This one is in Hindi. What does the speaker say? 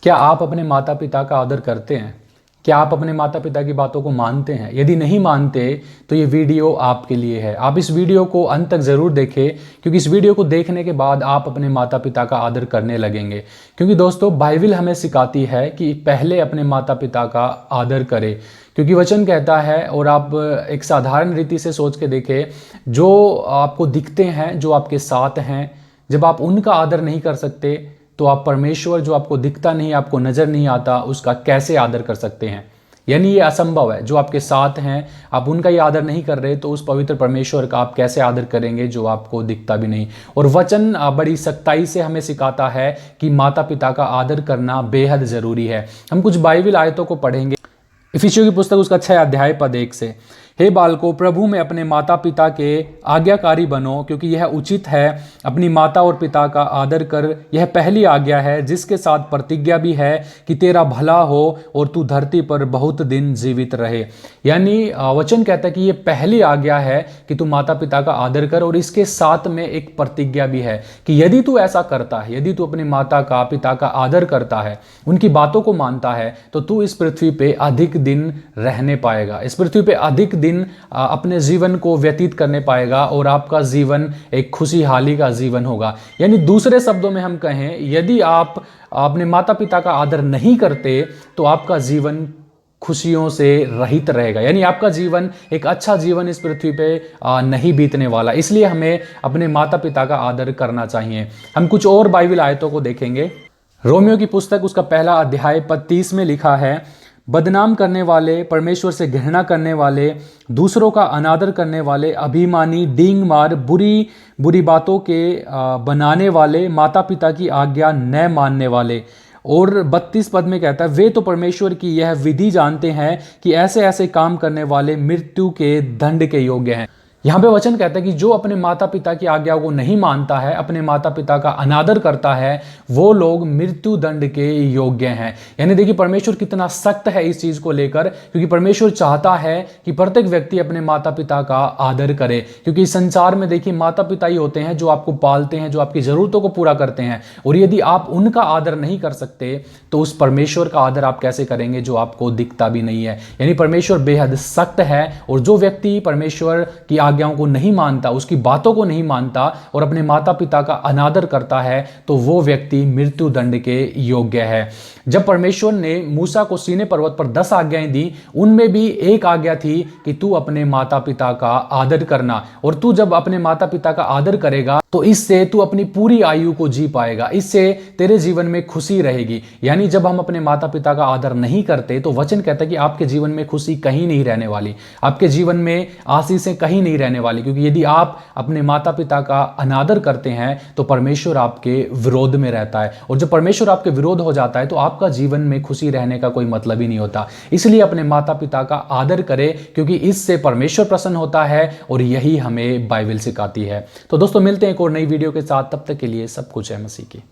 क्या आप अपने माता पिता का आदर करते हैं? क्या आप अपने माता पिता की बातों को मानते हैं? यदि नहीं मानते तो ये वीडियो आपके लिए है। आप इस वीडियो को अंत तक ज़रूर देखें, क्योंकि इस वीडियो को देखने के बाद आप अपने माता पिता का आदर करने लगेंगे। क्योंकि दोस्तों, बाइबल हमें सिखाती है कि पहले अपने माता पिता का आदर करें, क्योंकि वचन कहता है, और आप एक साधारण रीति से सोच के देखें, जो आपको दिखते हैं, जो आपके साथ हैं, जब आप उनका आदर नहीं कर सकते तो आप परमेश्वर जो आपको दिखता नहीं, आपको नज़र नहीं आता, उसका कैसे आदर कर सकते हैं? यानी ये असंभव है। जो आपके साथ हैं, आप उनका ही आदर नहीं कर रहे, तो उस पवित्र परमेश्वर का आप कैसे आदर करेंगे जो आपको दिखता भी नहीं? और वचन बड़ी सख्ताई से हमें सिखाता है कि माता पिता का आदर करना बेहद ज़रूरी है। हम कुछ बाइबल आयतों को पढ़ेंगे। इफिसियों की पुस्तक उसका 6 अध्याय पद 1 से, हे बालकों, प्रभु में अपने माता पिता के आज्ञाकारी बनो, क्योंकि यह उचित है। अपनी माता और पिता का आदर कर, यह पहली आज्ञा है, जिसके साथ प्रतिज्ञा भी है कि तेरा भला हो और तू धरती पर बहुत दिन जीवित रहे। यानी वचन कहता है कि ये पहली आज्ञा है कि तू माता पिता का आदर कर, और इसके साथ में एक प्रतिज्ञा भी है कि यदि तू ऐसा करता है, यदि तू अपने माता का पिता का आदर करता है, उनकी बातों को मानता है, तो तू इस पृथ्वी पे अधिक दिन रहने पाएगा, इस पृथ्वी पे अधिक दिन अपने जीवन को व्यतीत करने पाएगा, और आपका जीवन एक खुशहाली का जीवन होगा। यानी दूसरे शब्दों में हम कहें, यदि आप अपने माता पिता का आदर नहीं करते तो आपका जीवन खुशियों से रहित रहेगा। यानी आपका जीवन एक अच्छा जीवन इस पृथ्वी पे नहीं बीतने वाला। इसलिए हमें अपने माता पिता का आदर करना चाहिए। हम कुछ और बाइबल आयतों को देखेंगे। रोमियो की पुस्तक उसका 1 अध्याय पद 30 में लिखा है, बदनाम करने वाले, परमेश्वर से घृणा करने वाले, दूसरों का अनादर करने वाले, अभिमानी, डींग मार, बुरी बुरी बातों के बनाने वाले, माता पिता की आज्ञा न मानने वाले। और 32 पद में कहता है, वे तो परमेश्वर की यह विधि जानते हैं कि ऐसे ऐसे काम करने वाले मृत्यु के दंड के योग्य हैं। यहाँ पे वचन कहता है कि जो अपने माता पिता की आज्ञा को नहीं मानता है, अपने माता पिता का अनादर करता है, वो लोग मृत्यु दंड के योग्य हैं। यानी देखिए परमेश्वर कितना सख्त है इस चीज को लेकर, क्योंकि परमेश्वर चाहता है कि प्रत्येक व्यक्ति अपने माता पिता का आदर करे। क्योंकि इस संसार में देखिए माता पिता ही होते हैं जो आपको पालते हैं, जो आपकी जरूरतों को पूरा करते हैं, और यदि आप उनका आदर नहीं कर सकते तो उस परमेश्वर का आदर आप कैसे करेंगे जो आपको दिखता भी नहीं है? यानी परमेश्वर बेहद सख्त है, और जो व्यक्ति परमेश्वर की आज्ञाओं को नहीं मानता, उसकी बातों को नहीं मानता और अपने माता पिता का अनादर करता है, तो वो व्यक्ति मृत्यु दंड के योग्य है। जब परमेश्वर ने मूसा को सीनै पर्वत पर 10 आज्ञाएं दी, उनमें भी एक आज्ञा थी कि तू अपने माता पिता का आदर करना, और तू जब अपने माता पिता का आदर करेगा तो इससे तू अपनी पूरी आयु को जी पाएगा, इससे तेरे जीवन में खुशी रहेगी। यानी जब हम अपने माता पिता का आदर नहीं करते तो वचन कहता है कि आपके जीवन में खुशी कहीं नहीं रहने वाली, आपके जीवन में आशीषें कहीं नहीं रहने वाली। क्योंकि यदि आप अपने माता पिता का अनादर करते हैं तो परमेश्वर आपके विरोध में रहता है, और जब परमेश्वर आपके विरोध हो जाता है तो आपका जीवन में खुशी रहने का कोई मतलब ही नहीं होता। इसलिए अपने माता पिता का आदर करें, क्योंकि इससे परमेश्वर प्रसन्न होता है, और यही हमें बाइबल सिखाती है। तो दोस्तों, मिलते हैं एक और नई वीडियो के साथ। तब तक के लिए सब कुछ है मसीह की।